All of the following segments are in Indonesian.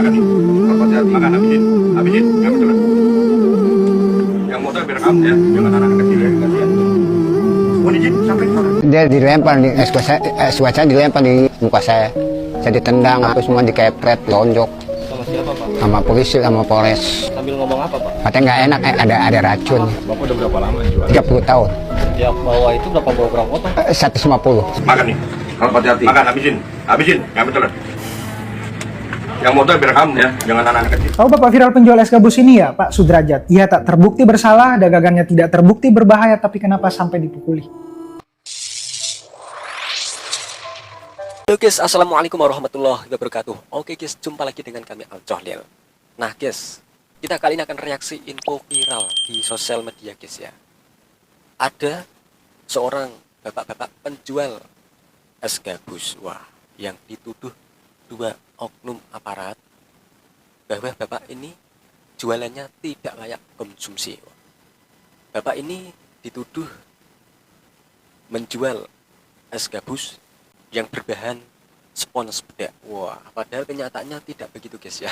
Makan nih. Hati-hati. Makan habisin. Habisin. Nggak betul. Yang motor direkam ya. Jangan anak-anak kecil ya. Kasihan. Mohon izin sampai mana? Dia dilempar di es cuaca dilempar di muka saya. Saya ditendang, aku semua dikepret, lonjok. Sama siapa Pak? Sama polisi, sama Polres. Sambil ngomong apa Pak? Katanya nggak enak, ada racun. Bapak udah berapa lama jual? 30 tahun. Ya bawa itu berapa kilogram potong? 150. Makan nih. Kalau hati-hati. Makan habisin. Habisin. Nggak betul. Yang motor direkam ya. Jangan anak-anak kecil. Tahu Bapak viral penjual es gabus ini ya, Pak Sudrajat? Ia tak terbukti bersalah, dagangannya tidak terbukti berbahaya, tapi kenapa sampai dipukuli? Halo guys, assalamualaikum warahmatullahi wabarakatuh. Oke guys, jumpa lagi dengan kami Al Cohlil. Nah guys, kita kali ini akan reaksi info viral di sosial media guys ya. Ada seorang bapak-bapak penjual es gabus, wah, yang dituduh dua oknum aparat bahwa bapak ini jualannya tidak layak konsumsi. Bapak ini dituduh menjual es gabus yang berbahan spons bedak. Wah, padahal kenyataannya tidak begitu guys ya.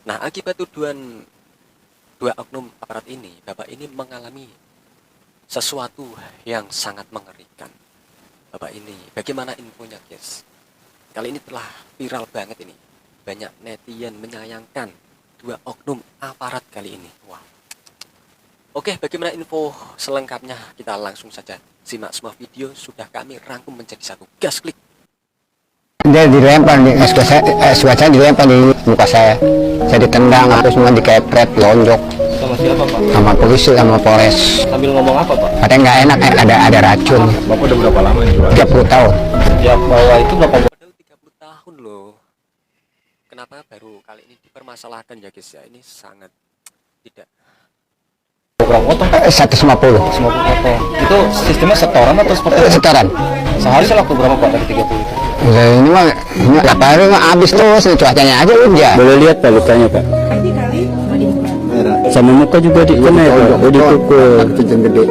Nah, akibat tuduhan dua oknum aparat ini, bapak ini mengalami sesuatu yang sangat mengerikan. Bapak ini, bagaimana infonya guys? Kali ini telah viral banget ini. Banyak netizen menyayangkan dua oknum aparat kali ini. Wah. Oke, bagaimana info selengkapnya? Kita langsung saja simak semua video sudah kami rangkum menjadi satu. Gas klik. Dia dilempar di es cuaca dilempar di muka saya. Saya ditendang, aku semua dikepret, lonjok. Sama siapa Pak? Sama polisi, sama Polres. Sambil ngomong apa Pak? Katanya nggak enak, ada racun. Bapak udah berapa lama jual? 30 tahun. Ya bawa itu berapa? Padahal 30 tahun loh. Kenapa baru kali ini dipermasalahkan ya guys ya? Ini sangat tidak. Kilogram potong? 150. 50 potong. Itu sistemnya setoran atau seperti apa? Setoran. Sehari saya laku berapa Pak dari 30 itu? Nah, ini mah hari mah habis terus, cuacanya aja hujan. Boleh lihat Pak lukanya Pak? Sama muka juga dikena ya Pak? Oh dipukul. Cincin gede.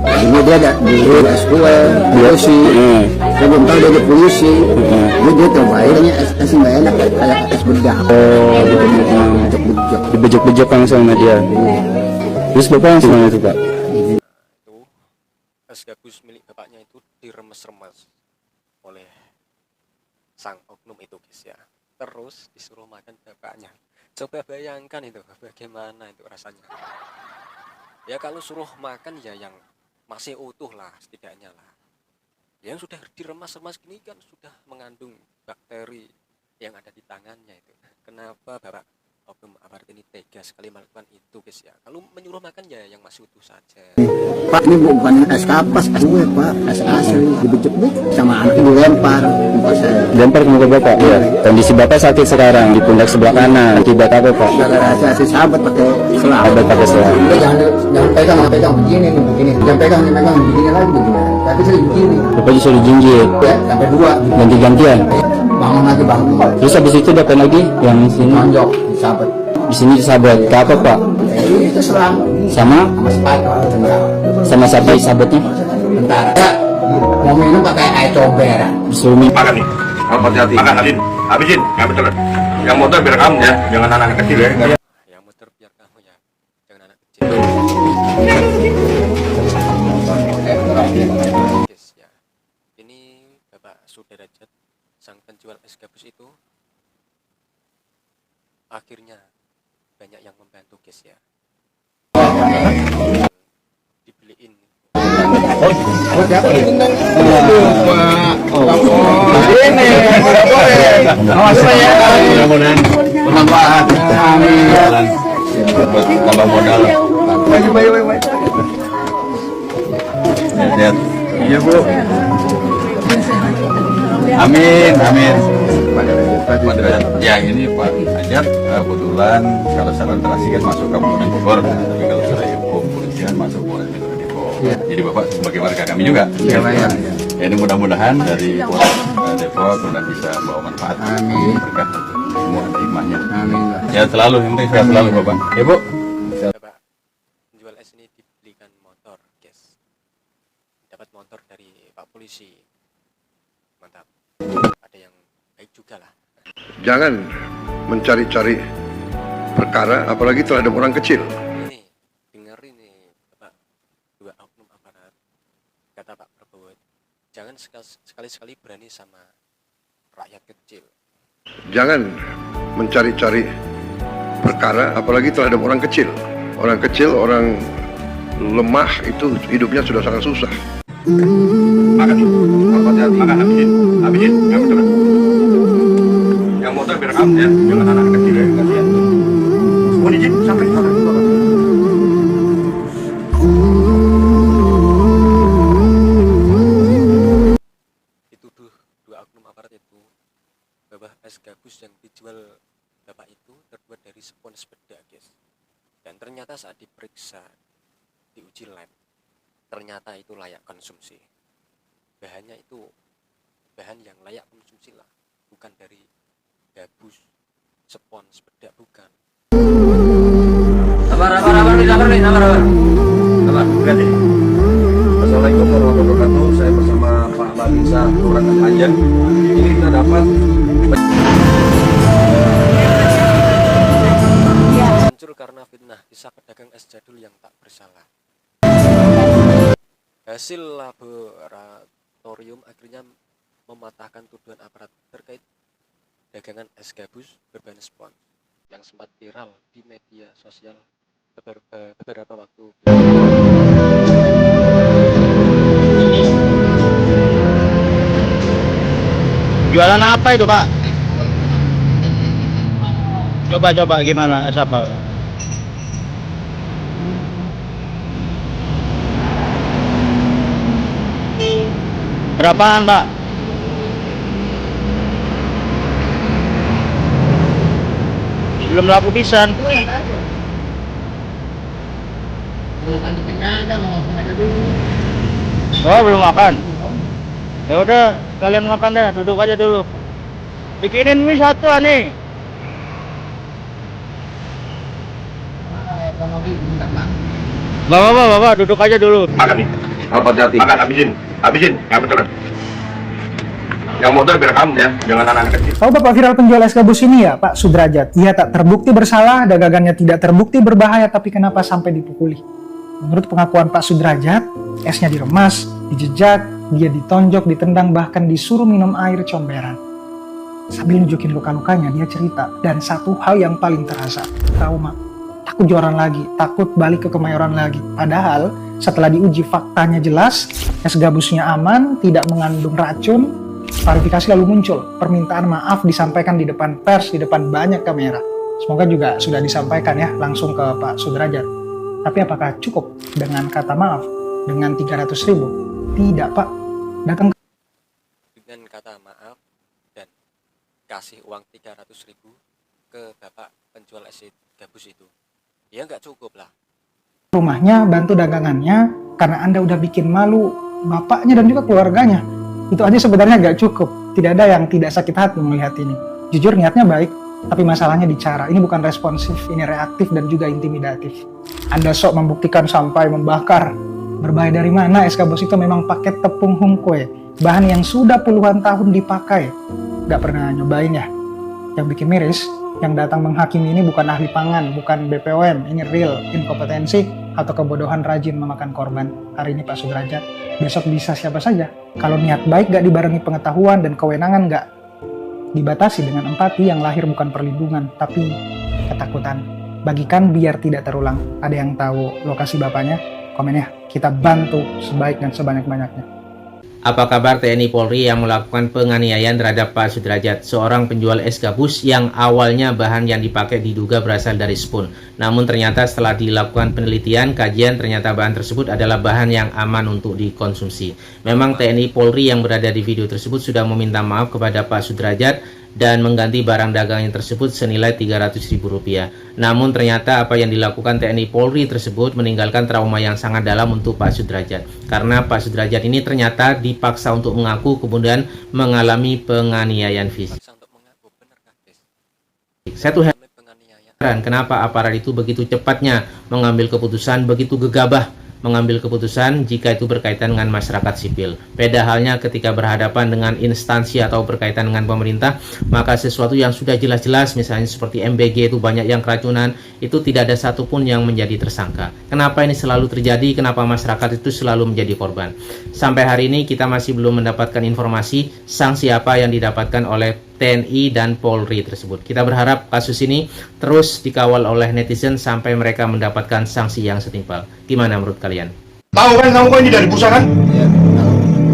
Ini dia ada di S2, polisi. Saya belum tahu dia di polisi. Dia terbaiknya es nggak enak kayak es bedah. Oh, dibejok-bejok langsung sama dia. Terus Bapak langsung mana itu Pak? Itu es gabus milik bapaknya itu diremes-remes oleh sang oknum itu guys ya. Terus disuruh makan bapaknya. Coba bayangkan itu bagaimana itu rasanya. Ya kalau suruh makan ya yang masih utuh lah setidaknya lah. Yang sudah diremas-remas gini kan sudah mengandung bakteri yang ada di tangannya itu. Kenapa bapak oknum aparat ini tega sekali melakukan itu guys ya? Kalau menyuruh makan ya yang masih utuh saja. Pak, ini bukan es kapas, es gue Pak, es asli dibejek-bejek sama anaknya dilempar. Lempar ke muka Bapak? Iya. Kondisi Bapak sakit sekarang di pundak sebelah kanan. Akibat apa Pak? Saya sahabat pakai selang. Sahabat pakai selang. Jangan pegang begini nih, begini. Jangan pegang begini lagi begini. Tapi saya begini. Bapak justru dijinjit. Ya, sampai 2. Ganti-gantian. Bangun lagi bangun. Terus habis itu dapat lagi yang sini. Nonjok, sahabat. Di sini sahabat. Ke apa Pak? Itu selang. Sama? Sama sepatu. Sama siapa sahabatnya? Bentar. Mau minum pakai air comber. Disuruh minum. Makan nih. Kalau hati-hati. Makan habisin. Habisin. Nggak betul. Yang motor direkam ya. Jangan anak-anak kecil ya. Yang muter biar kamu ya, jangan anak kecil. Guys ya, ini Bapak Sudrajat sang penjual es gabus itu akhirnya banyak yang membantu guys ya. Dibeliin. Mudah-mudahan bermanfaat. Tambah modal. Lihat. Iya Bu. Amin, amin. Ya ini Pak Ajat, kebetulan kalau secara interaksi kan masuk Kabupaten Bogor, tapi kalau secara hukum polisian masuk Polres Metro Depok. Jadi Bapak sebagai warga kami juga. Iya, Pak, ya. Ya, ini mudah-mudahan dari Polres Depok sudah bisa bawa manfaat. Amin. Berkah semua ada hikmahnya. Amin. Ya selalu, yang penting sehat selalu Bapak. Ya Bu. Bapak penjual es ini dibelikan motor guys. Dapat motor dari Pak Polisi. Mantap. Ada yang baik juga lah. Jangan mencari-cari perkara, apalagi terhadap orang kecil. Ini dengar ini Bapak, dua oknum aparat, kata Pak Prabowo, jangan sekali-sekali berani sama rakyat kecil. Jangan mencari-cari perkara, apalagi terhadap orang kecil. Orang kecil, orang lemah itu hidupnya sudah sangat susah. Makan, hati-hati. Makan, habisin. Yang motor biar kamu ya, jangan anak kecil ya, kasihan. Mohon izin, sampai makan. Dituduh dua oknum aparat itu bahwa es gabus yang dijual Bapak itu terbuat dari spons bedak, guys. Dan ternyata saat diperiksa, diuji lab, ternyata itu layak konsumsi. Bahannya itu bahan yang layak konsumsi lah, bukan dari gabus, spons bedak, bukan. Sabar. Assalamualaikum warahmatullahi wabarakatuh. Saya bersama Pak Babinsa, Kelurahan Anjak. Ini kita dapat Muncul karena fitnah kisah pedagang es jadul yang tak bersalah. Hasil laboratorium akhirnya mematahkan tuduhan aparat terkait dagangan es gabus berbahan spons yang sempat viral di media sosial beberapa waktu. Jualan apa itu, Pak? Coba gimana? Siapa? Berapaan, Pak? Belum laku pisan. Oh, belum makan. Ya udah, kalian makan deh, duduk aja dulu. Bikinin mie satu nih. Bapak, duduk aja dulu. makan nih. Hati-hati. Makan, habisin. Yang betul. Yang motor biar kamu ya, jangan anak kecil. Tahu Bapak viral penjual es gabus ini ya, Pak Sudrajat? Ia tak terbukti bersalah, dagangannya tidak terbukti berbahaya, tapi kenapa sampai dipukuli? Menurut pengakuan Pak Sudrajat, esnya diremas, dijejak, dia ditonjok, ditendang, bahkan disuruh minum air comberan. Sambil nunjukin luka-lukanya, dia cerita. Dan satu hal yang paling terasa, trauma. Takut jualan lagi, takut balik ke Kemayoran lagi. Padahal setelah diuji faktanya jelas, es gabusnya aman, tidak mengandung racun. Klarifikasi lalu muncul, permintaan maaf disampaikan di depan pers, di depan banyak kamera. Semoga juga sudah disampaikan ya langsung ke Pak Sudrajat. Tapi apakah cukup dengan kata maaf? Dengan 300.000? Tidak, Pak. Datang Dengan kata maaf dan kasih uang 300.000 ke Bapak penjual es gabus itu, ya nggak cukup lah. rumahnya, bantu dagangannya, karena Anda udah bikin malu bapaknya dan juga keluarganya. Itu aja sebenarnya nggak cukup. Tidak ada yang tidak sakit hati melihat ini. Jujur niatnya baik, tapi masalahnya di cara. Ini bukan responsif, ini reaktif dan juga intimidatif. Anda sok membuktikan sampai membakar. Berbahaya dari mana? Es gabus itu memang pakai tepung hungkwe, bahan yang sudah puluhan tahun dipakai. Nggak pernah nyobain ya? Yang bikin miris, yang datang menghakimi ini bukan ahli pangan, bukan BPOM, ini real inkompetensi atau kebodohan rajin memakan korban. Hari ini Pak Sudrajat, besok bisa siapa saja. Kalau niat baik gak dibarengi pengetahuan dan kewenangan gak dibatasi dengan empati yang lahir bukan perlindungan, tapi ketakutan. Bagikan biar tidak terulang. Ada yang tahu lokasi bapaknya? Komen ya, kita bantu sebaik dan sebanyak-banyaknya. Apa kabar TNI Polri yang melakukan penganiayaan terhadap Pak Sudrajat, seorang penjual es gabus yang awalnya bahan yang dipakai diduga berasal dari spon. Namun ternyata setelah dilakukan penelitian, kajian, ternyata bahan tersebut adalah bahan yang aman untuk dikonsumsi. Memang TNI Polri yang berada di video tersebut sudah meminta maaf kepada Pak Sudrajat dan mengganti barang dagangan tersebut senilai Rp300.000. Namun ternyata apa yang dilakukan TNI Polri tersebut meninggalkan trauma yang sangat dalam untuk Pak Sudrajat. Karena Pak Sudrajat ini ternyata dipaksa untuk mengaku kemudian mengalami penganiayaan fisik. Satu heran kenapa aparat itu begitu cepatnya mengambil keputusan, begitu gegabah mengambil keputusan jika itu berkaitan dengan masyarakat sipil. Beda halnya ketika berhadapan dengan instansi atau berkaitan dengan pemerintah, maka sesuatu yang sudah jelas-jelas, misalnya seperti MBG itu banyak yang keracunan, itu tidak ada satupun yang menjadi tersangka. Kenapa ini selalu terjadi? Kenapa masyarakat itu selalu menjadi korban? Sampai hari ini kita masih belum mendapatkan informasi sanksi apa yang didapatkan oleh TNI dan Polri tersebut. Kita berharap kasus ini terus dikawal oleh netizen sampai mereka mendapatkan sanksi yang setimpal. Gimana menurut kalian? Tahu kan kamu kok ini dari busa kan?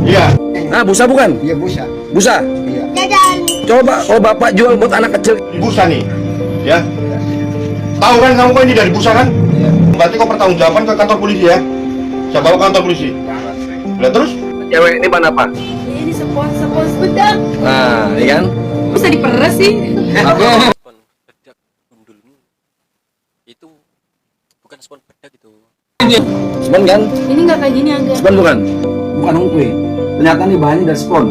Iya. Nah, busa bukan? Iya busa. Busa? Iya. Coba kalau Bapak jual buat anak kecil. Busa nih. Ya. Tahu kan kamu kok ini dari busa kan? Iya. Berarti kau pertanggungjawaban ke kantor polisi ya. Saya bawa ke kantor polisi. Lihat terus? Cewek ini mana Pak? Ini spons bedak. Nah, iya kan? Bisa diperes sih. Spon bedak gundul itu bukan spon bedak itu. Spon kan? Ini nggak kayak gini agak. Spon bukan? Bukan ungkwe. Ternyata nih bahannya dari spon.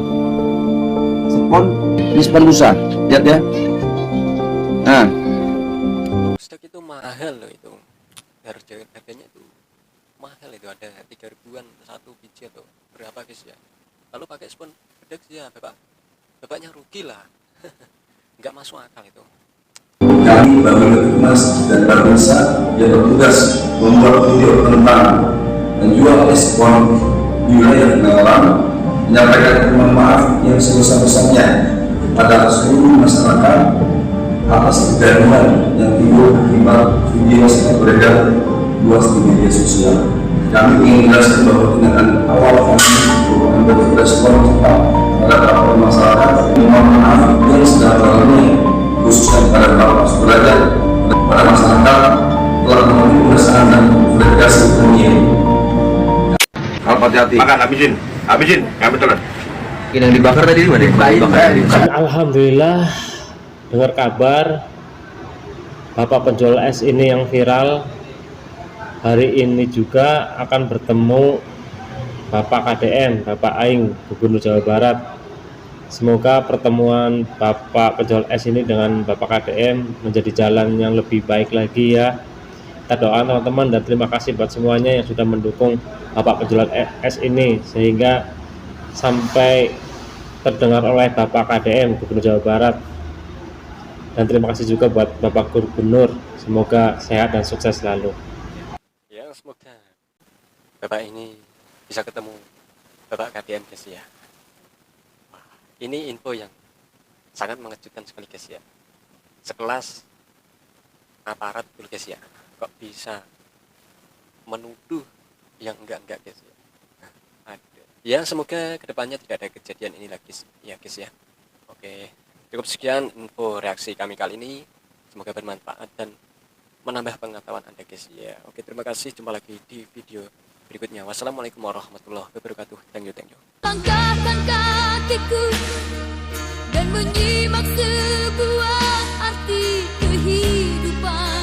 Spon, ini spon busa. Lihat ya. Nah, Bedak itu mahal loh itu. Harganya itu mahal itu, ada 3 ribuan satu biji atau berapa guys ya. Kalau pakai spon bedak sih ya bapaknya rugi lah. Nggak masuk akal itu. Kami Bapak Humas dan Babinsa yang bertugas membuat video tentang menjual spon di wilayah Pengawalan, menyampaikan permohonan maaf yang sebesar-besarnya pada seluruh masyarakat atas kegaduhan yang timbul akibat video yang beredar luas di media sosial. Kami ingin menjelaskan bahwa tindakan awal kami untuk respon cepat terhadap laporan masyarakat, mohon maaf yang sedalam-dalamnya khususnya kepada Bapak Sudrajat pada masyarakat telah memenuhi perasaan dan verifikasi dunia. hati-hati. Makan, habisin, nggak betul kan? Yang dibakar tadi mana? Alhamdulillah dengar kabar Bapak penjual es ini yang viral hari ini juga akan bertemu Bapak KDM, Bapak Aing, Gubernur Jawa Barat. Semoga pertemuan Bapak penjual es ini dengan Bapak KDM menjadi jalan yang lebih baik lagi ya. Kita doakan teman-teman dan terima kasih buat semuanya yang sudah mendukung Bapak penjual es ini sehingga sampai terdengar oleh Bapak KDM, Gubernur Jawa Barat. Dan terima kasih juga buat Bapak Gubernur, semoga sehat dan sukses selalu. Ya semoga Bapak ini bisa ketemu Bapak KDM guys ya. Wah, ini info yang sangat mengejutkan sekali guys ya. Sekelas aparat guys ya, kok bisa menuduh yang enggak guys ya. Ada. Ya semoga kedepannya tidak ada kejadian ini lagi ya guys ya. Oke, cukup sekian info reaksi kami kali ini. Semoga bermanfaat dan menambah pengetahuan Anda guys ya. Oke, terima kasih, jumpa lagi di video berikutnya. Wassalamualaikum warahmatullahi wabarakatuh. Thank you. Langkahkan kakiku dan menyimak sebuah arti